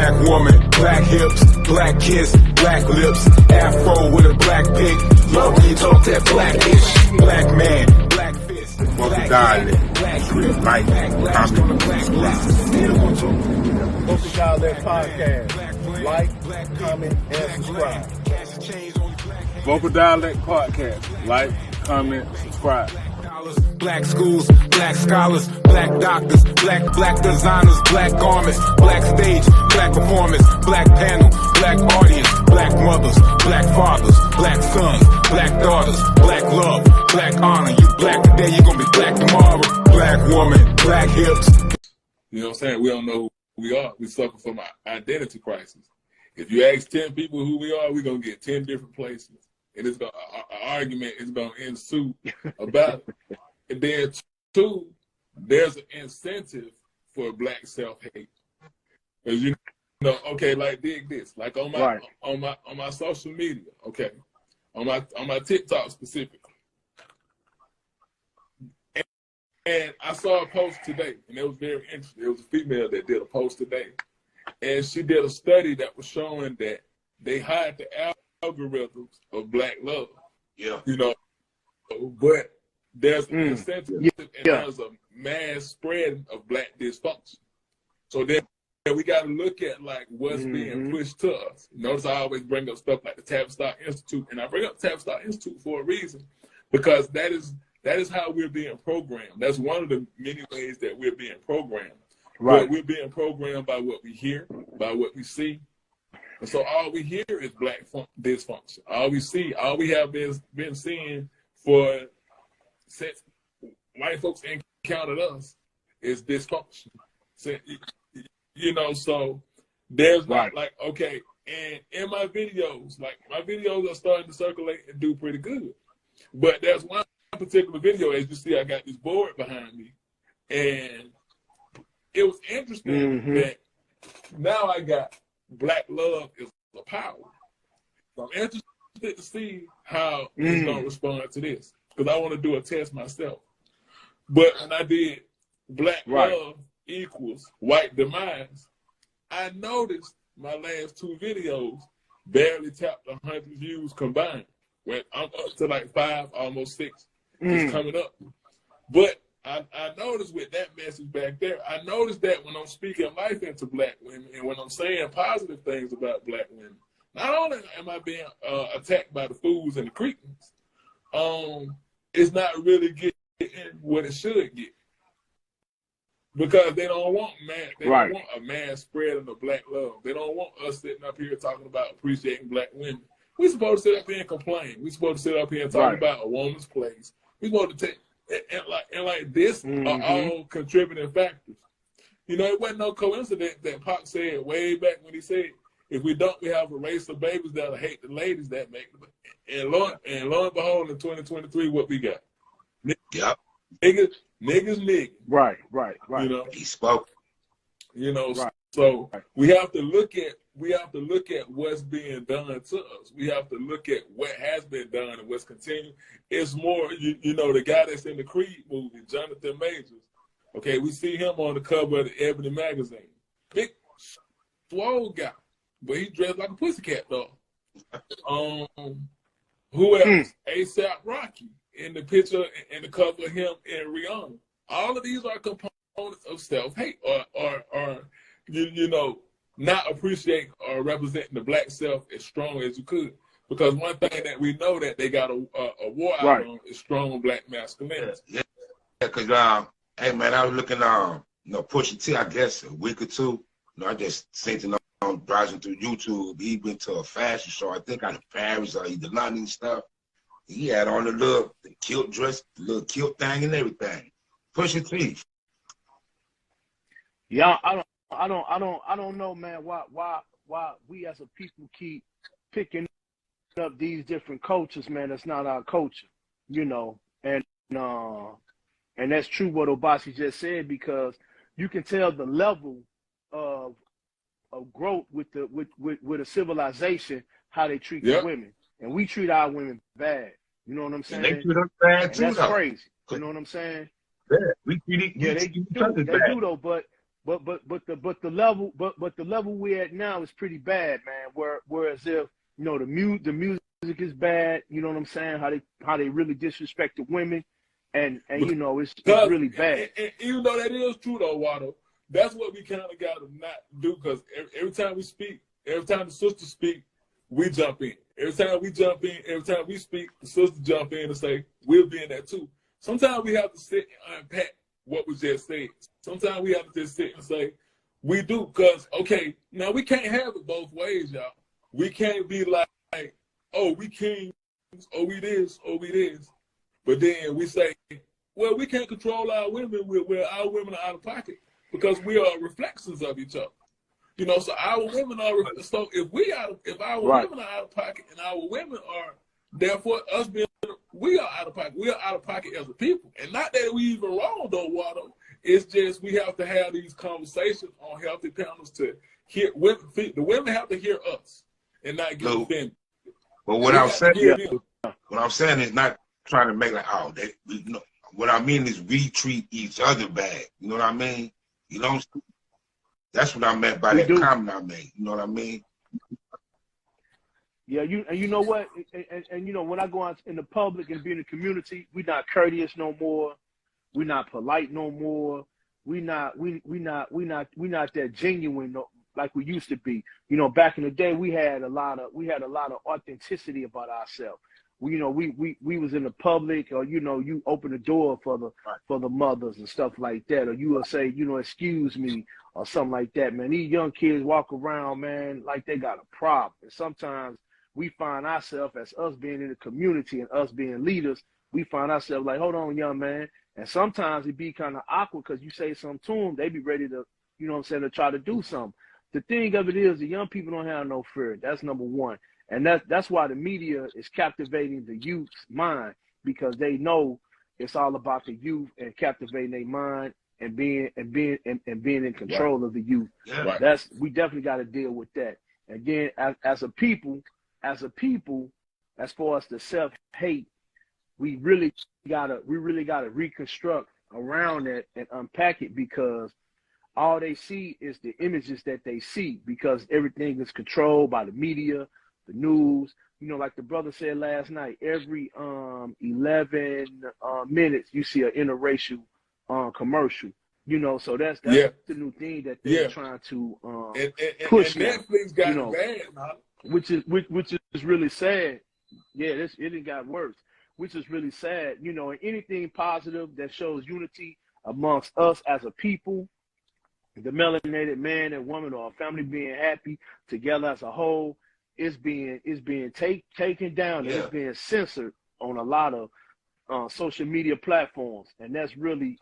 Black woman, black hips, black kiss, black lips, afro with a black pig. Love when you talk that blackish. Black man, black fist, Vokal Dialect, like, comment, subscribe. Vokal Dialect podcast. Like, comment, and subscribe. Vokal Dialect podcast. Like, comment, subscribe. Black schools, black scholars, black doctors, black designers, black garments, black stage, black performance, black panel, black audience, black mothers, black fathers, black sons, black daughters, black love, black honor. You black today, you're gonna be black tomorrow. Black woman, black hips. You know what I'm saying? We don't know who we are. We suffer from an identity crisis. If you ask 10 people who we are, we're gonna get 10 different places. And it's gonna an argument is gonna ensue about it. And then two, there's an incentive for black self-hate. As you know, okay, like dig this. Like on my social media, okay, on my TikTok specifically. And I saw a post today, and it was very interesting. It was a female that did a post today. And she did a study that was showing that they hide the algorithms of black love. Yeah. You know, but there's an incentive and there's a mass spread of black dysfunction. So then we got to look at like what's being pushed to us. Notice I always bring up stuff like the Tavistock Institute, and I bring up Tavistock Institute for a reason, because that is how we're being programmed. That's one of the many ways that we're being programmed. Right. But we're being programmed by what we hear, by what we see. And so all we hear is black dysfunction. All we see, all we have been seeing since white folks encountered us is dysfunction. So, you know, so there's like, okay, and in my videos, like my videos are starting to circulate and do pretty good. But there's one particular video, as you see, I got this board behind me, and it was interesting that now I got black love is a power. So I'm interested to see how he's going to respond to this, because I want to do a test myself. But when I did black love equals white demise, I noticed my last two videos barely tapped 100 views combined. When I'm up to like 5, almost 6, just coming up. But I noticed with that message back there, I noticed that when I'm speaking life into black women and when I'm saying positive things about black women, not only am I being attacked by the fools and the cretins, it's not really getting what it should get. Because they don't want don't want a mass spread of the black love. They don't want us sitting up here talking about appreciating black women. We're supposed to sit up here and complain. We're supposed to sit up here and talk about a woman's place. We're supposed to take and like this are all contributing factors. You know, it wasn't no coincidence that Pac said way back when he said, if we don't, we have a race of babies that'll hate the ladies that make them. And lo and behold, in 2023, what we got? Niggas. Right. You know, He spoke. You know, so we have to look at what's being done to us. We have to look at what has been done and what's continuing. It's more, you know, the guy that's in the Creed movie, Jonathan Majors. Okay, we see him on the cover of the Ebony magazine. Big, swole guy, but he dressed like a pussycat doll. Who else? A$AP Rocky in the picture, in the cover of him and Rihanna. All of these are components of self-hate or you know, not appreciating or representing the black self as strong as you could. Because one thing that we know that they got a war out on is strong black masculinity. Yeah, because, hey, man, I was looking, you know, Pusha T, I guess, a week or two. You know, I just seen it on browsing through YouTube. He went to a fashion show, I think out of Paris or either London and stuff. He had on the kilt dress, the little kilt thing and everything. Pusha T. Yeah, I don't know, man, why we as a people keep picking up these different cultures, man. That's not our culture, you know. And that's true what Obasi just said, because you can tell the level of growth with a civilization, how they treat the women. And we treat our women bad. You know what I'm saying? And they treat us bad and too, that's though. crazy. You know what I'm saying? Yeah, we treat it. Yeah, they do though. But the level we're at now is pretty bad, man. Whereas if the music is bad, you know what I'm saying? How they really disrespect the women, and it's really bad. And even though that is true though, Watto, that's what we kind of got to not do, because every time we speak, every time the sisters speak, we jump in. Every time we jump in, every time we speak, the sisters jump in and say, we'll be in that too. Sometimes we have to sit and unpack what was just said. Sometimes we have to just sit and say, we do, because, okay, now we can't have it both ways, y'all. We can't be like, oh, we kings, oh, we this, oh, we this. But then we say, well, we can't control our women where our women are out of pocket, because we are reflections of each other. So our women are, so if our women are out of pocket and our women are, therefore us being, we are out of pocket. We are out of pocket as a people. And not that we even wrong though, Watto. It's just we have to have these conversations on healthy panels to hear women. The women have to hear us and not get offended. But what I'm saying is not trying to make like, oh, what I mean is we treat each other bad. You know what I mean? That's what I meant by that comment I made. You know what I mean? Yeah, you know what? And when I go out in the public and be in the community, we're not courteous no more. We're not polite no more. We not that genuine like we used to be. Back in the day, we had a lot of authenticity about ourselves. We was in the public, or you open the door for the mothers and stuff like that, or you will say, excuse me, or something like that, man. These young kids walk around, man, like they got a problem. And sometimes we find ourselves, as us being in the community and us being leaders, we find ourselves like, hold on, young man. And sometimes it be kind of awkward because you say something to them, they be ready to, to try to do something. The thing of it is, the young people don't have no fear. That's number one. And that's why the media is captivating the youth's mind, because they know it's all about the youth and captivating their mind and being in control of the youth. Yeah. We definitely got to deal with that. And then as a people, as far as the self-hate, we really gotta reconstruct around that and unpack it, because all they see is the images that they see, because everything is controlled by the media, the news. Like the brother said last night, every 11 minutes you see an interracial commercial. So that's the new thing that they're trying to push. And Netflix got it bad, man. Which is really sad. Yeah, it didn't got worse, which is really sad. And anything positive that shows unity amongst us as a people, the melanated man and woman or a family being happy together as a whole, is being taken down and it's being censored on a lot of social media platforms, and that's really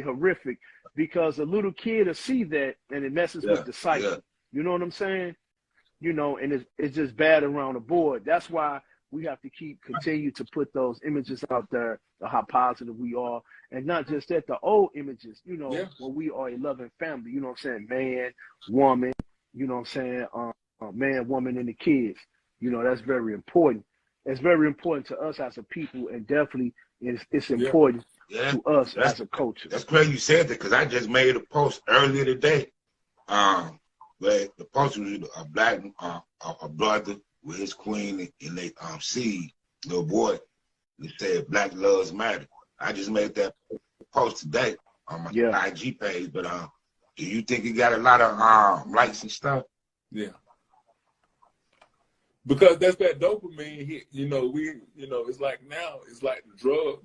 horrific, because a little kid will see that and it messes with the psyche. You know what I'm saying? And it's just bad around the board. That's why we have to continue to put those images out there of how positive we are, and not just that, the old images. When we are a loving family. You know what I'm saying? Man, woman. You know what I'm saying? Man, woman, and the kids. That's very important. It's very important to us as a people, and definitely it's important to us as a culture. That's great you said that, because I just made a post earlier today. Where the post was a brother with his queen and they seed, little boy. It said Black Lives Matter. I just made that post today on my IG page. But do you think it got a lot of likes and stuff? Yeah. Because that's that dopamine hit. It's like now, it's like the drug.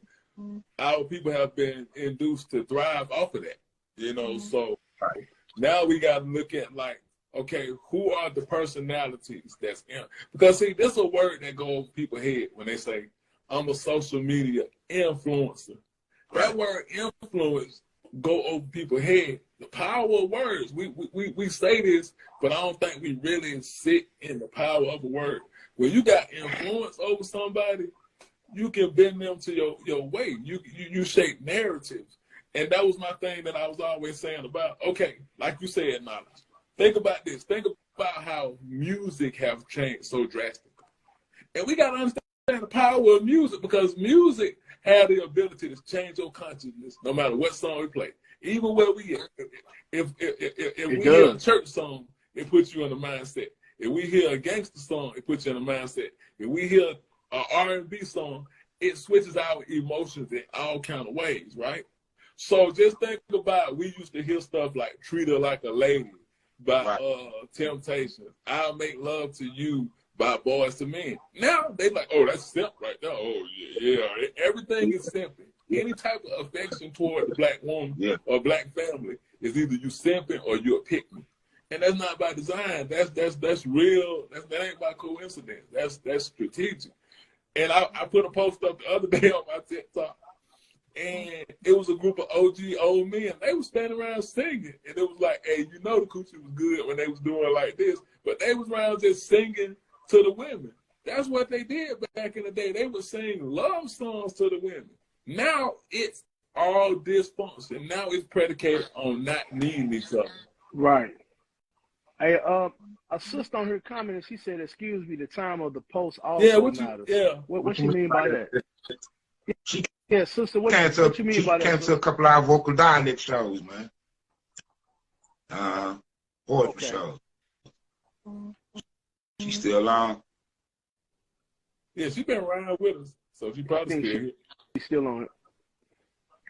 Our people have been induced to thrive off of that. So now we got to look at, like, okay, who are the personalities that's in? Because see, there's a word that goes over people's head when they say, I'm a social media influencer. That word influence go over people's head. The power of words. We say this, but I don't think we really sit in the power of a word. When you got influence over somebody, you can bend them to your way. You shape narratives. And that was my thing that I was always saying about, okay, like you said, knowledge. Think about this. Think about how music have changed so drastically. And we got to understand the power of music, because music has the ability to change your consciousness no matter what song we play. Even where we if we does. hear a church song, it puts you in the mindset. If we hear a gangster song, it puts you in the mindset. If we hear an R&B song, it switches our emotions in all kind of ways, right? So just think about, we used to hear stuff like "Treat Her Like a Lady" by Temptation, "I'll Make Love to You" by Boys to Men. Now they like, oh, that's simp right there. Oh yeah. Everything is simping. Any type of affection toward the black woman or black family is either you simping or you're a pick-me. And that's not by design. That's real. That ain't by coincidence. That's strategic. And I put a post up the other day on my TikTok, and it was a group of OG old men. They was standing around singing, and it was like, hey, you know the coochie was good when they was doing like this, but they was around just singing to the women. That's what they did back in the day. They would sing love songs to the women. Now it's all dysfunction. Now it's predicated on not needing each other. Right. Hey, a sister on her comment, she said, "Excuse me, the time of the post also matters." What she mean by that? Yeah, sister, what you mean by that? She came to a couple of our vocal dialect shows, man. Poetry shows. She still on? Yeah, she been around with us, so she probably still here. She's still on it.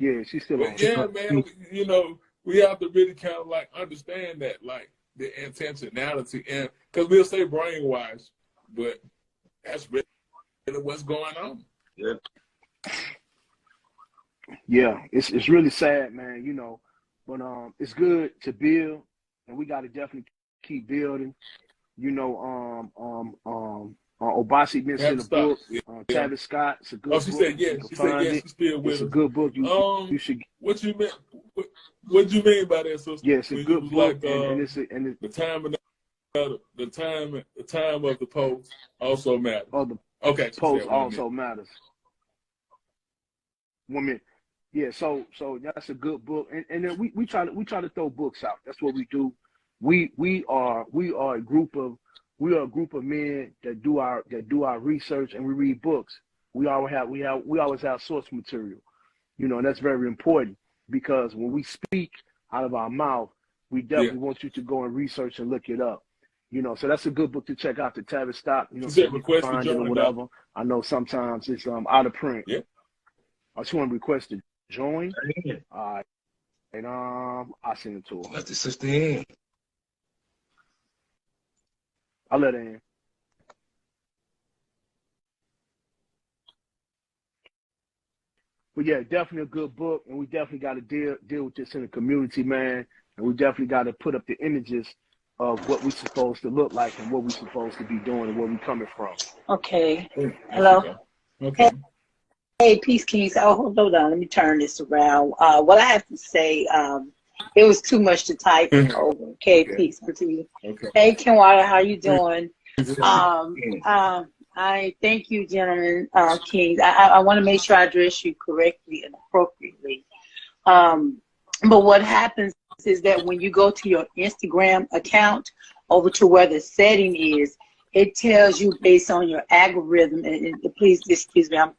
Yeah, she's still on it. Yeah, man, you know, we have to really kind of like understand that, like, the intentionality, and because we'll say brainwash, but that's really what's going on. Yeah, it's really sad, man. You know, but it's good to build, and we got to definitely keep building. You know, Obasi mentioned a book. Travis Scott. It's a good book. She said yes. She said yes. She's still with us. It's a good book. You should. What you mean? What you mean by that, sister? Yes, it's a good book. Like, and it's the time of the post also matters. Oh, the post also matters. 1 minute. Yeah, so that's a good book, and then we try to throw books out. That's what we do. We are a group of men that do our research, and we read books. We always have source material, you know, and that's very important, because when we speak out of our mouth, we definitely want you to go and research and look it up, you know. So that's a good book to check out, the Travis Scott, you know, so you can find it or whatever. I know sometimes it's out of print. Yeah. I just want to request to join. All right, and I send it to her. Let the sister in. I'll let her in. But yeah, definitely a good book, and we definitely got to deal with this in the community, man. And we definitely got to put up the images of what we're supposed to look like and what we're supposed to be doing and where we're coming from. Okay. Hello. Okay. Hey, Peace Kings. Oh, hold on. Let me turn this around. What I have to say, it was too much to type over. Okay, peace to you. Okay. Hey, Kenwater, how you doing? I thank you, gentlemen, Kings. I want to make sure I address you correctly and appropriately. But what happens is that when you go to your Instagram account, over to where the setting is, it tells you based on your algorithm. And please excuse me, I'm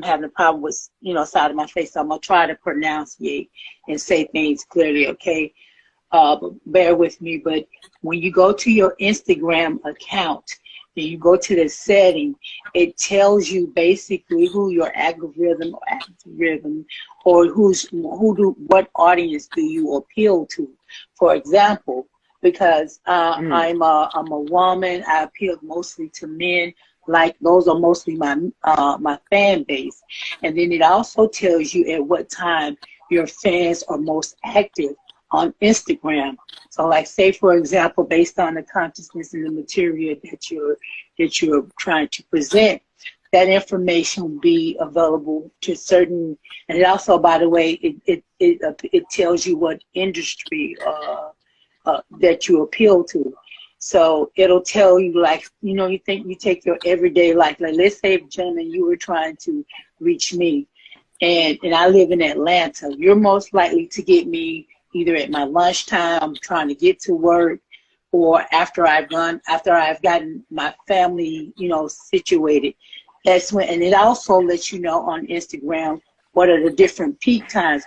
having a problem with, side of my face, so I'm gonna try to pronunciate and say things clearly, okay? But bear with me. But when you go to your Instagram account, and you go to the setting, it tells you basically who your algorithm or what audience do you appeal to. For example, because I'm a woman, I appeal mostly to men. Like those are mostly my fan base. And then it also tells you at what time your fans are most active on Instagram. So like, say for example, based on the consciousness and the material that you're trying to present, that information will be available to certain. And it also, by the way, it tells you what industry that you appeal to. So it'll tell you, like, you take your everyday life. Like, let's say, gentlemen, you were trying to reach me, and I live in Atlanta. You're most likely to get me either at my lunchtime, trying to get to work, or after I've gotten my family, situated. That's when, and it also lets you know on Instagram what are the different peak times.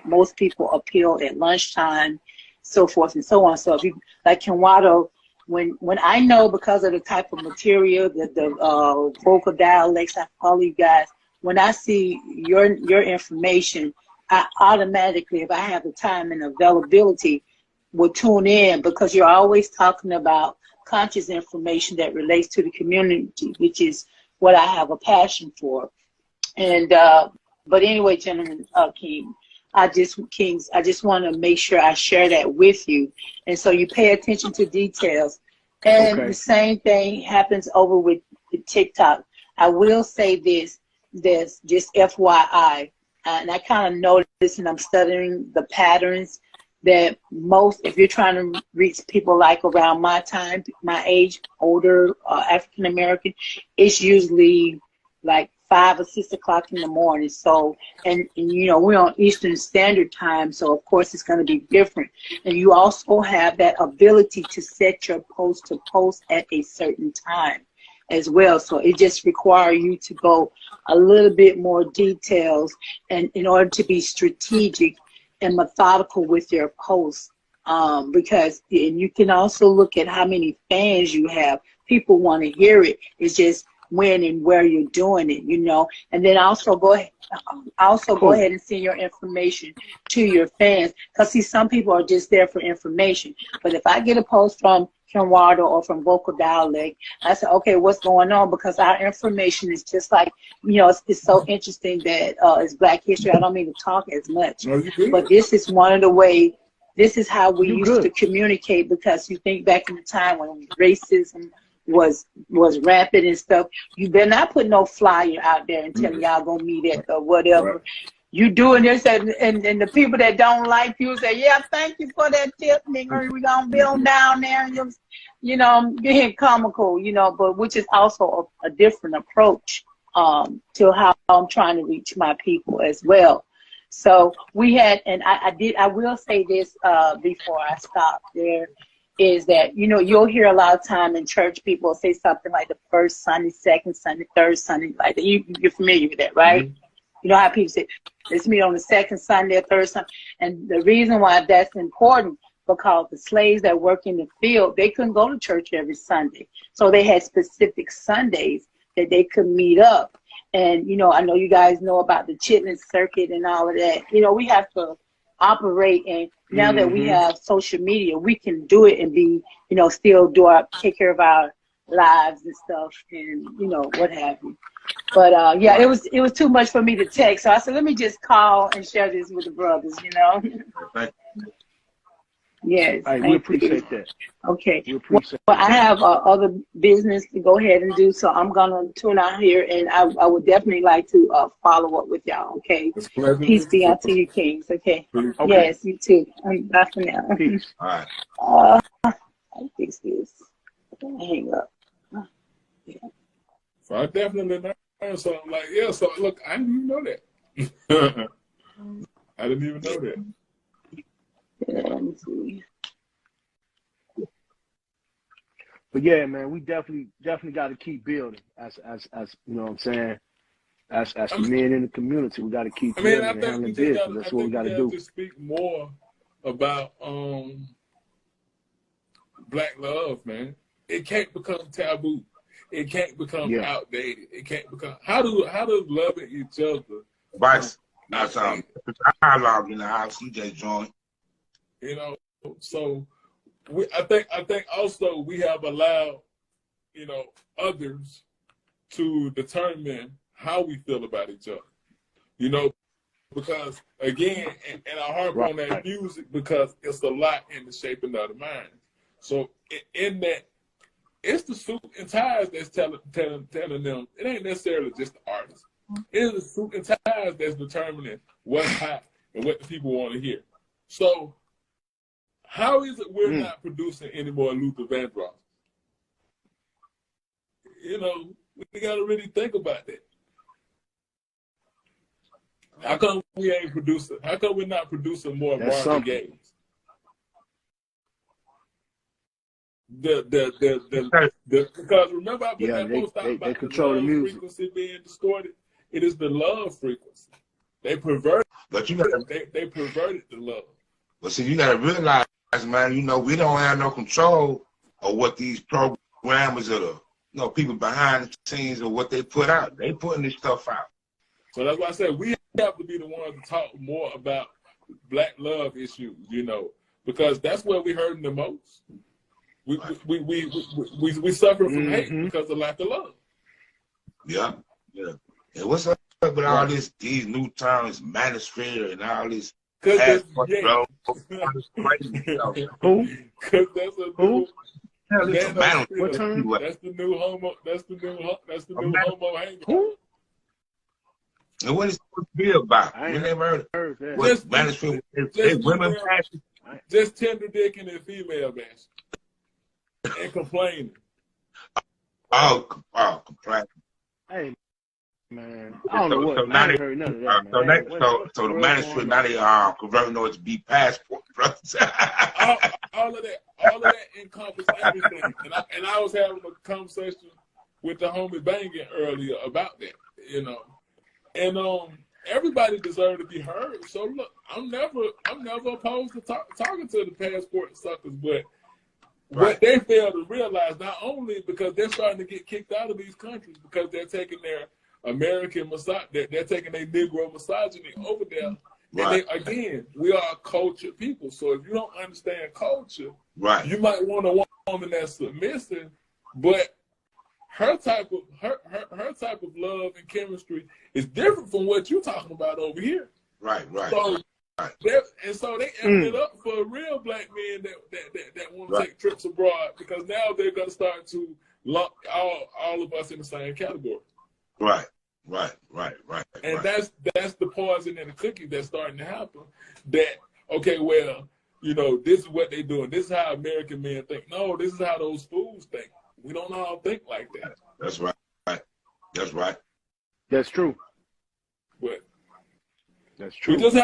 Most people appeal at lunchtime, so forth and so on. So if you, like Kenwado, when I know, because of the type of material, the vocal dialects, I follow you guys, when I see your information, I automatically, if I have the time and availability, will tune in, because you're always talking about conscious information that relates to the community, which is what I have a passion for. And but anyway, gentlemen, Kings, I just want to make sure I share that with you, and so you pay attention to details. And the same thing happens over with TikTok. I will say this just FYI, and I kind of noticed, and I'm studying the patterns, that most, if you're trying to reach people like around my time, my age, older African American, it's usually like 5 or 6 o'clock in the morning. So, and you know, we're on Eastern Standard Time, so of course it's going to be different. And you also have that ability to set your post to post at a certain time as well. So it just requires you to go a little bit more details, and in order to be strategic and methodical with your posts, because, and you can also look at how many fans you have. People want to hear it. It's just when and where you're doing it, you know. And then also go ahead and send your information to your fans, because see, some people are just there for information. But if I get a post from Kenwado or from Vokal Dialect, I say, okay, what's going on? Because our information is just like, you know, it's so interesting that it's Black History. I don't mean to talk as much, but this is one of the ways. This is how we used to communicate, because you think back in the time when racism was rampant and stuff. You better not put no flyer out there and tell y'all gonna meet at or whatever. Right. You doing this, and the people that don't like you say, yeah, thank you for that tip, nigga. We gonna build down there, and just, you know, being comical, you know, but which is also a different approach to how I'm trying to reach my people as well. So we had, and I will say this before I stop there, is that, you know, you'll hear a lot of time in church people say something like the first Sunday, second Sunday, third Sunday, like that. You're familiar with that, right? Mm-hmm. You know how people say, let's meet on the second Sunday or third Sunday. And the reason why that's important, because the slaves that work in the field, they couldn't go to church every Sunday. So they had specific Sundays that they could meet up. And, you know, I know you guys know about the chitlin circuit and all of that. You know, we have to operate, and now that we have social media, we can do it and be, you know, still take care of our lives and stuff, and, you know, what have you. But yeah, it was too much for me to text, so I said, let me just call and share this with the brothers, you know. Yes, we appreciate that. Okay. Well, I have other business to go ahead and do, so I'm gonna tune out here, and I would definitely like to follow up with y'all. Okay. Peace be unto you, Kings. Okay. Yes, you too. Bye for now. Peace. All right. I fix this. Hang up. Yeah. So I definitely learned something. Like, yeah. So look, I didn't even know that. I didn't even know that. Yeah, let me see. But yeah, man, we definitely got to keep building as you know what I'm saying, as the men in the community. We got to keep building and handling business. That's what we got to do. To speak more about black love, man. It can't become taboo. It can't become outdated. It can't become. How does loving each other? But that's dialogue in the house. You just joined. You know, so I think also we have allowed, you know, others to determine how we feel about each other. You know, because again, and I harp on that music because it's a lot in the shaping of the mind. So in that, it's the suit and ties that's telling them. It ain't necessarily just the artist. It is the suit and ties that's determining what's hot and what the people want to hear. So how is it we're not producing any more Luther Vandross? You know, we got to really think about that. How come we ain't producing? How come we're not producing more Marvin Gaye? Because remember I put that post out about they control the music. Frequency being distorted. It is the love frequency. They perverted. But you gotta, they perverted the love. but see, you gotta realize, man, you know, we don't have no control of what these programmers or the, you know, people behind the scenes or what they put out. They putting this stuff out. So that's why I said we have to be the ones to talk more about black love issues, you know, because that's where we hurting the most. We suffer from hate because of lack of love. Yeah, yeah. And what's up with all this, these new terms, manosphere and all this? Because that's Who? that's a Who? new, What term? that's the new homo. That's the new homo hangout. Who? And what is it be about? I We ain't never heard that. what manosphere. They women passion. Just tender dick and female bashing and complaining. Oh, complaining. Hey, man, I don't know what. I ain't heard none of that, man. So the manosphere now they converting it to be passport, brothers. all of that encompasses everything. And I was having a conversation with the homie Bangin earlier about that, you know. And everybody deserves to be heard. So look, I'm never opposed to talking to the passport suckers, but what they fail to realize, not only because they're starting to get kicked out of these countries because they're taking their American they're taking their Negro misogyny over there. Right. And again, we are a cultured people. So if you don't understand culture, Right. you might want a woman that's submissive, but her type of love and chemistry is different from what you're talking about over here. Right. So, so they empty it up for real black men that want to take trips abroad, because now they're going to start to lump all of us in the same category. Right. And that's the poison in the cookie that's starting to happen. That, okay, well, you know, this is what they're doing. This is how American men think. No, this is how those fools think. We don't all think like that. That's right. That's right. That's true. But that's true. We just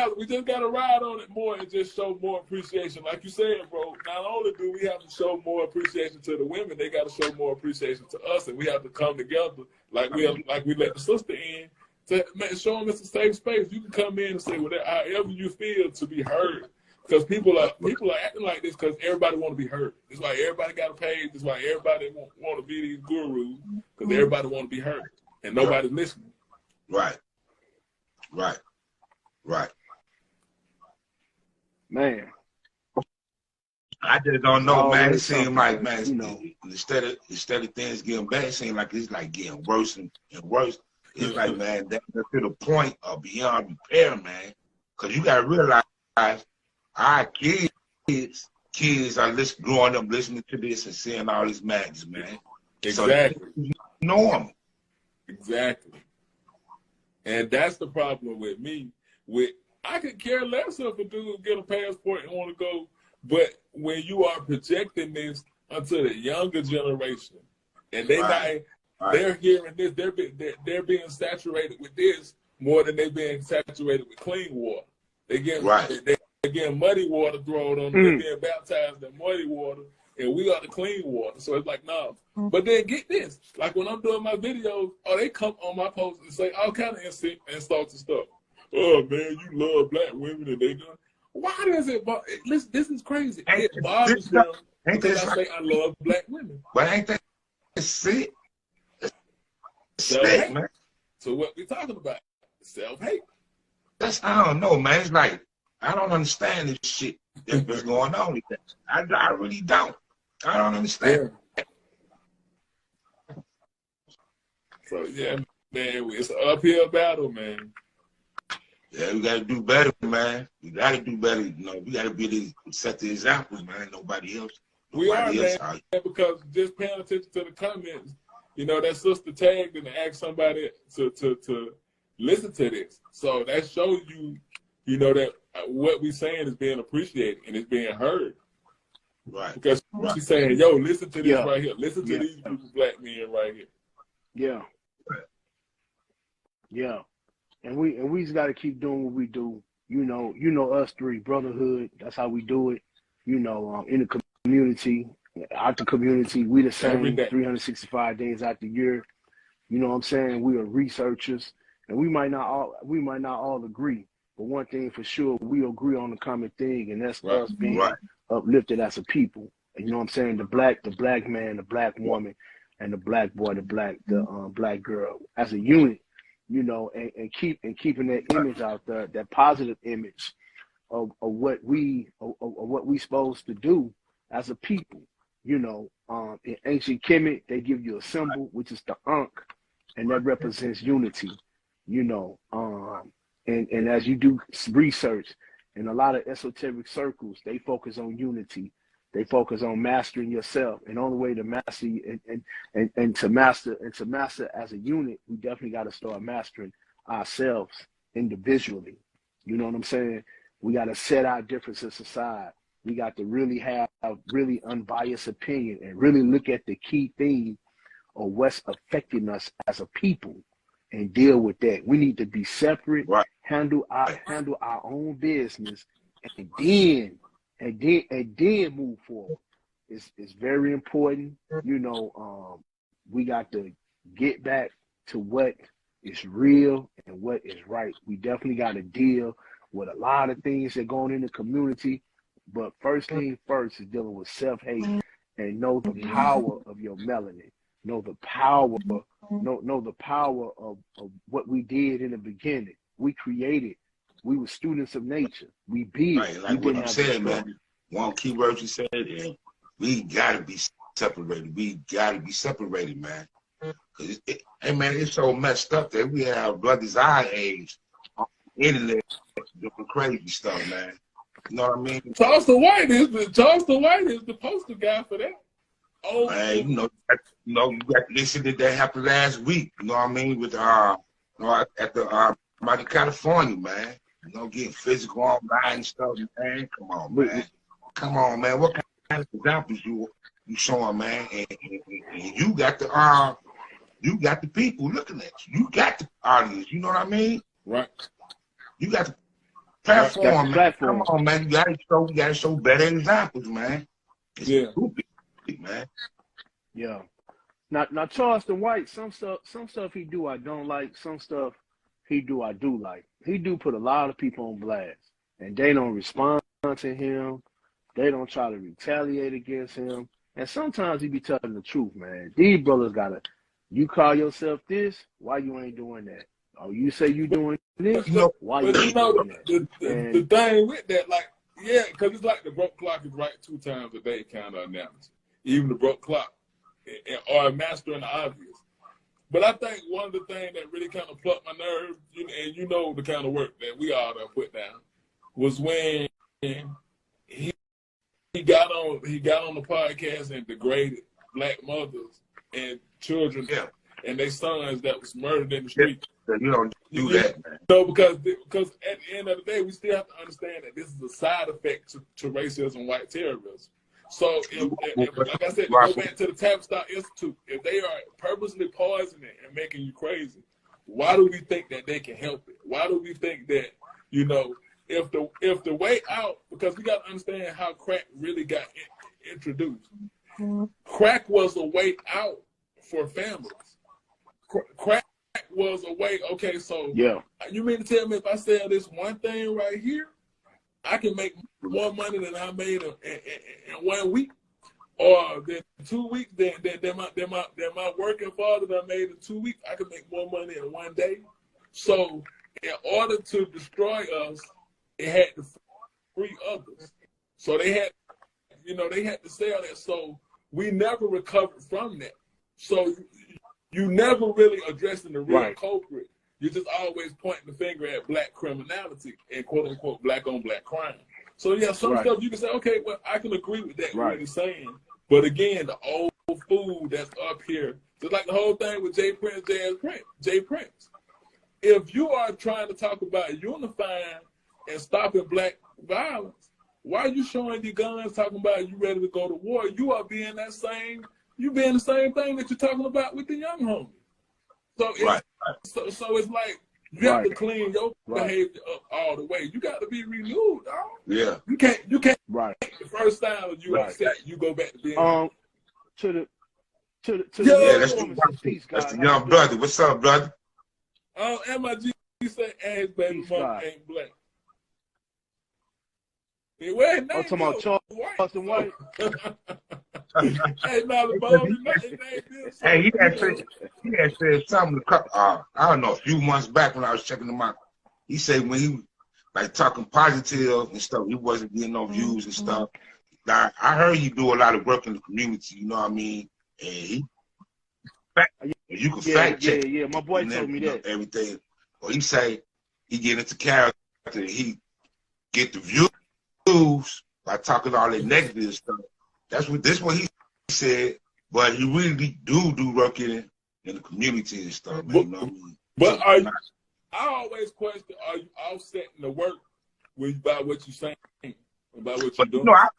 got to ride on it more and just show more appreciation. Like you said, bro, not only do we have to show more appreciation to the women, they got to show more appreciation to us, and we have to come together like we let the sister in to show them it's a safe space. You can come in and say whatever, however you feel, to be heard. Because people are acting like this because everybody want to be heard. It's why everybody got a page. It's why everybody want to be these gurus, because everybody want to be heard and nobody's listening. Right. Man, I just don't know, man. It seems like, man, you know, instead of things getting better, it seems like it's like getting worse and worse. It's like, man, that's to the point of beyond repair, man. Because you got to realize our kids are growing up listening to this and seeing all these magazines, man. Exactly. So normal. Exactly. And that's the problem with me. I could care less if a dude get a passport and want to go, but when you are projecting this onto the younger generation, and they're hearing this, they're being saturated with this more than they're being saturated with clean water. They're getting muddy water thrown on them. They're being baptized in muddy water, and we are the clean water. So it's like, no. But then get this. Like when I'm doing my videos, they come on my posts and say all kind of insulting stuff. Oh, man, you love black women and they done. Why does it bother? Listen, this is crazy. It bothers them because I say I love black women. But ain't that sick? Self-hate, man. So what we talking about? Self-hate. I don't know, man. It's like, I don't understand this shit that's going on with that. I really don't. I don't understand. Yeah. So, yeah, man, it's an uphill battle, man. Yeah, we got to do better, man. We got to do better. You know, we got to set the example, man. Nobody else. We are, man, because just paying attention to the comments, you know, that sister tagged and asked somebody to listen to this. So that shows you, you know, that what we're saying is being appreciated and it's being heard. Right. Because she's saying, yo, listen to this right here. Listen to these group of black men right here. Yeah. Yeah. And we just got to keep doing what we do. You know us three, brotherhood. That's how we do it. You know, in the community, out the community, we the same 365 days out the year. You know what I'm saying? We are researchers, and we might not all agree, but one thing for sure, we agree on the common thing, and that's us being uplifted as a people. And you know what I'm saying? The black man, the black woman, and the black boy, the black girl as a unit, you know, and keeping that image out there, that positive image of what we supposed to do as a people. You know, in ancient Kemet, they give you a symbol, which is the Ankh, and that represents unity. You know, and as you do research in a lot of esoteric circles, they focus on unity. They focus on mastering yourself, and the only way to master and to master as a unit, we definitely got to start mastering ourselves individually. You know what I'm saying? We got to set our differences aside. We got to really have a really unbiased opinion and really look at the key thing of what's affecting us as a people and deal with that. We need to be separate, handle our own business, and then move forward. It's very important. You know, we got to get back to what is real and what is right. We definitely got to deal with a lot of things that go on in the community. But first thing first is dealing with self-hate and know the power of your melanin. Know the power, know the power of what we did in the beginning. We created. We were students of nature. We built. Right, like what I'm saying, man. One key word you said, and we gotta be separated. We gotta be separated, man. Cause hey, man, it's so messed up that we have brothers our age on the internet doing crazy stuff, man. You know what I mean? Charles the White is the poster guy for that. Oh, man, you know, you got the incident that happened last week. You know what I mean? With at the out California, man. You know, getting physical online and stuff, man. Come on, man. Come on, man. What kind of examples you showing, man? And you got the people looking at you. You got the audience. You know what I mean? Right. You got the platform, man. Come on, man. You gotta show better examples, man. It's stupid, man. Yeah. Now Charleston White, some stuff he do I don't like. Some stuff he do I do like. He do put a lot of people on blast, and they don't respond to him. They don't try to retaliate against him. And sometimes he be telling the truth, man. These brothers you call yourself this, why you ain't doing that? Oh, you say you doing this, why you ain't doing that? The thing with that, like, yeah, because it's like the broke clock is right 2 times a day kind of analogy. Even the broke clock, or mastering the obvious. But I think one of the things that really kind of plucked my nerve, and you know the kind of work that we all done put down, was when he got on the podcast and degraded black mothers and children and their sons that was murdered in the street. You don't do that, man. No, because at the end of the day, we still have to understand that this is a side effect to racism, white terrorism. So, if like I said, to go back to the Tavistock Institute, if they are purposely poisoning and making you crazy, why do we think that they can help it? Why do we think that, if the way out, because we got to understand how crack really got introduced. Crack was a way out for families. Crack was a way, okay, so you mean to tell me if I sell this one thing right here, I can make more money than I made in 1 week, or then 2 weeks. Then my working father that I made in 2 weeks, I can make more money in 1 day. So, in order to destroy us, it had to free others. So they had to sell that. So we never recovered from that. So you never really addressing the real culprit. You're just always pointing the finger at black criminality and quote unquote black on black crime. So yeah, some stuff you can say, okay, well, I can agree with that what you're saying. But again, the old fool that's up here, just like the whole thing with Jay Prince. If you are trying to talk about unifying and stopping black violence, why are you showing your guns talking about you ready to go to war? You are being the same thing that you're talking about with the young homies. So it's, so it's like you have to clean your behavior up all the way. You got to be renewed, dog. Yeah. You can't the first time you upset, you go back to being that's the young brother. What's up, brother? MIG say, and his baby Peace, mama God. ain't black. Where his name I'm talking about Charleston White. Hey, now the ball is not his name is. Hey, he had said something. I don't know, a few months back when I was checking him out. He said when he like talking positive and stuff, he wasn't getting no views and stuff. Now I heard he do a lot of work in the community. You know what I mean? And you can fact check. Yeah. My boy told me that. Everything. Or he say he get into character. He get the views by talking all that negative stuff. That's what he said. But he really do work in the community and stuff. Man, you know what I mean? But I always question: are you offsetting the work by what you're saying, about what you're doing? No, I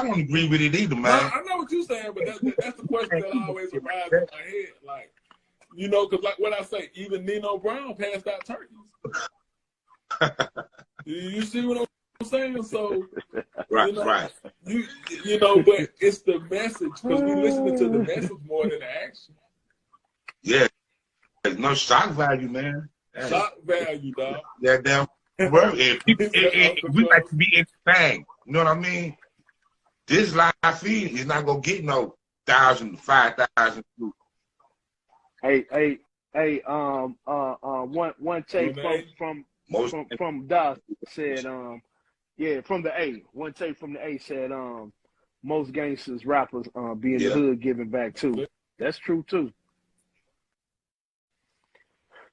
don't agree with it either, man. No, I know what you're saying, but that's the question that always arises in my head. Like, you know, because like what I say, even Nino Brown passed out turkeys. You see what I'm saying? So, right, you know, right. You know, but it's the message, because we listening to the message more than the action. Yeah, there's no shock value, man. Shock value, dog. That damn word. We like to be entertained. You know what I mean? This live feed is not gonna get no 1,000 to 5,000 views. Hey, one take from Doc said, from the A. One take from the A said, most gangsters, rappers, be in the hood giving back too. That's true too.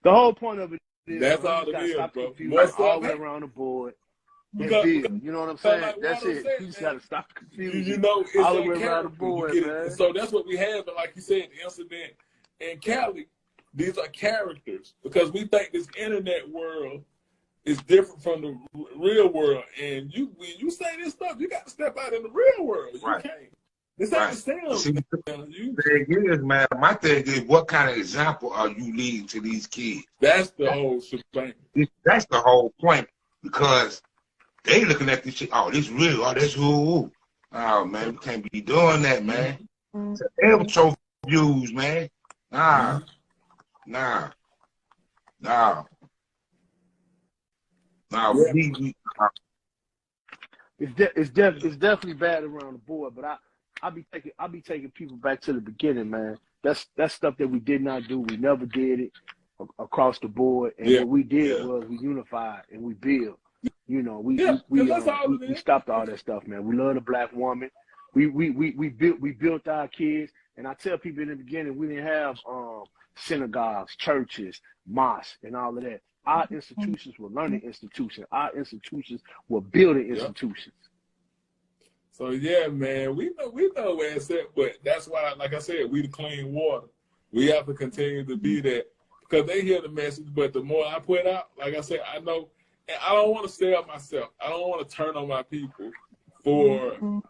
The whole point of it is that's all it is, bro. All the way around the board. Because, you know what I'm saying? Like that's it. You just got to stop confusing. You know, it's all the way around the board, man. So that's what we have. And like you said, the incident in Cali, these are characters. Because we think this internet world is different from the real world. And when you say this stuff, you got to step out in the real world. You can't. This ain't the sound. The thing is, man, my thing is, what kind of example are you leading to these kids? That's the whole thing. That's the whole point. Because they looking at this shit, oh, this real, oh, this who. Oh, man, we can't be doing that, man. It's amateur views, man. Nah. It's definitely bad around the board, but I'll be taking people back to the beginning, man. That's stuff that we did not do. We never did it across the board, and what we did was we unified and we built. You know, we stopped all that stuff, man. We love the black woman. We built our kids, and I tell people in the beginning we didn't have synagogues, churches, mosques, and all of that. Our institutions were learning institutions. Our institutions were building institutions. So yeah, man, we know where it's at, but that's why, like I said, we the clean water. We have to continue to be that, because they hear the message. But the more I put out, like I said, I know, and I don't want to sell myself. I don't want to turn on my people to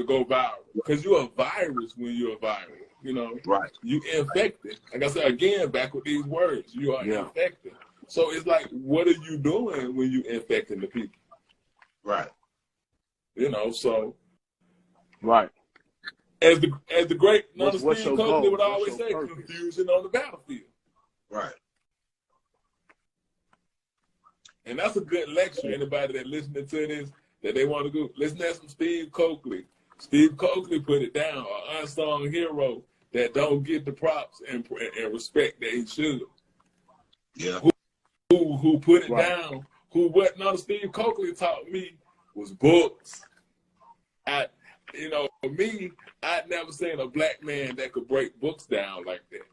go viral, because you're a virus when you're a viral. You know, right? You infected. Like I said again, back with these words, you are infected. So it's like, what are you doing when you infecting the people? Right. You know, so. Right. As the great Steve Coakley would always say, confusion on the battlefield. Right. And that's a good lecture. Anybody that listening to this, that they want to go, listen to some Steve Coakley. Steve Coakley put it down, an unsung hero that don't get the props and respect that he should. Yeah. Who put it down, what Steve Coakley taught me was books. I'd never seen a black man that could break books down like that.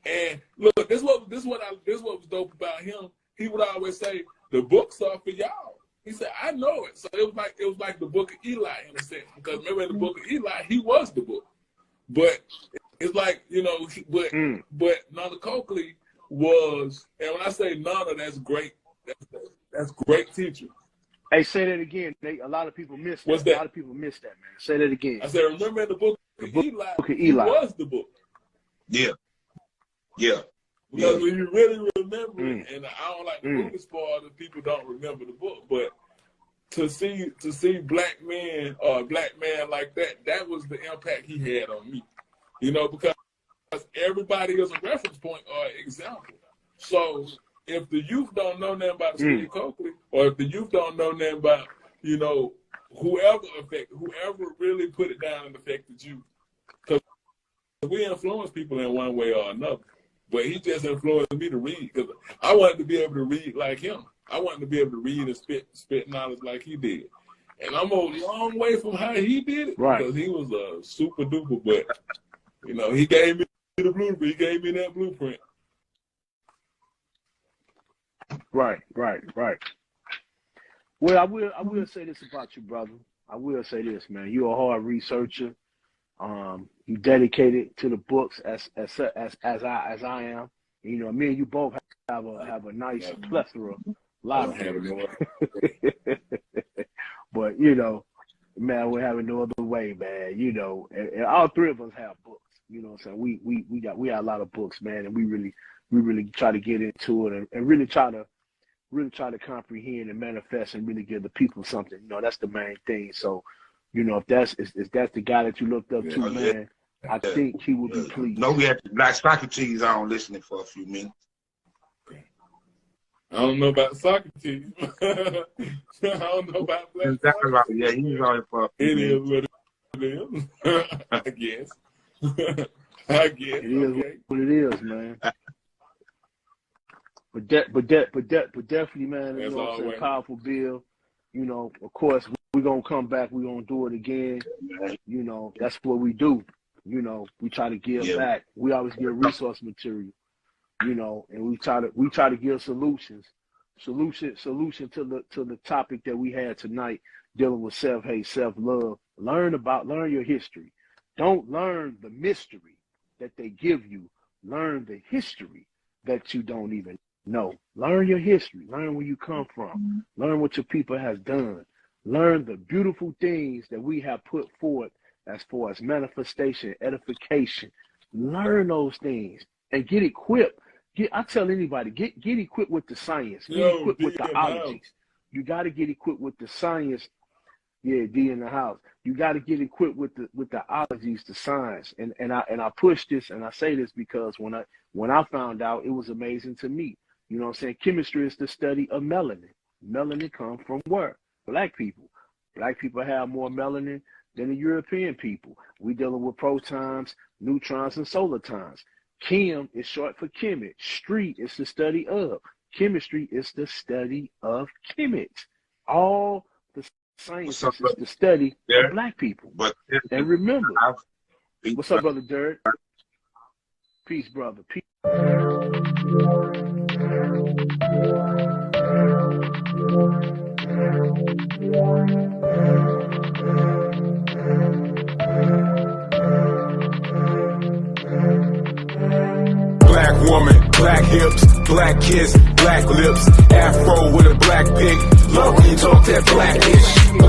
And look, this what was dope about him. He would always say, the books are for y'all. He said, I know it. So it was like the book of Eli in a sense. Because remember in the book of Eli, he was the book. But it's like, but Nana Coakley was, and when I say Nana, that's great. That's great teacher. Hey, say that again. A lot of people miss that. What's that? A lot of people miss that, man. Say that again. I said, remember in the book of Eli, he was the book. Yeah. Yeah. Because when you really remember it, and I don't like the movie spoil that people don't remember the book, but to see black men or a black man like that was the impact he had on me. You know, because everybody is a reference point or example. So if the youth don't know nothing about the city of Coakley, or if the youth don't know nothing about, you know, whoever really put it down and affected you, because we influence people in one way or another. But he just influenced me to read, because I wanted to be able to read like him. I wanted to be able to read and spit knowledge like he did. And I'm a long way from how he did it, because he was a super duper, but, you know, he gave me the blueprint. He gave me that blueprint. Right. Well, I will say this about you, brother. I will say this, man. You're a hard researcher. You dedicated to the books as I am. You know, me and you both have a nice plethora of libraries. But you know, man, we're having no other way, man. You know, and all three of us have books. You know what I'm saying? We got a lot of books, man, and we really try to get into it and really try to comprehend and manifest and really give the people something. You know, that's the main thing. So, you know, if that's the guy that you looked up to, man, I think he would be pleased. No, we had Black Socrates on listening for a few minutes. I don't know about Socrates. I don't know about Black Socrates. Yeah, he was on it for a few minutes. It is what it is. I guess. I guess. It is what it is, man. But definitely, man, you know, it's a powerful bill. You know, of course, we're going to come back. We're going to do it again. You know, that's what we do. You know, we try to give back. We always give resource material, you know, and we try to give solution to the topic that we had tonight, dealing with self-hate, self-love. Learn your history. Don't learn the mystery that they give you. Learn the history that you don't even know. Learn your history. Learn where you come from. Learn what your people has done. Learn the beautiful things that we have put forth as far as manifestation, edification. Learn those things and get equipped. I tell anybody, get equipped with the science. Get equipped with the ologies. You got to get equipped with the science. Yeah, D in the house. You got to get equipped with the ologies, the science. And I push this and I say this because when I found out, it was amazing to me. You know what I'm saying? Chemistry is the study of melanin. Melanin comes from where? Black people. Black people have more melanin than the European people. We dealing with protons, neutrons, and solitons. Chem is short for chemist. Street is the study of. Chemistry is the study of chemists. All the science is the study of Black people. And remember, what's up, Brother Derek? Peace, brother. Peace. Black woman, black hips, black kiss, black lips, afro with a black pig. Love when you talk that blackish.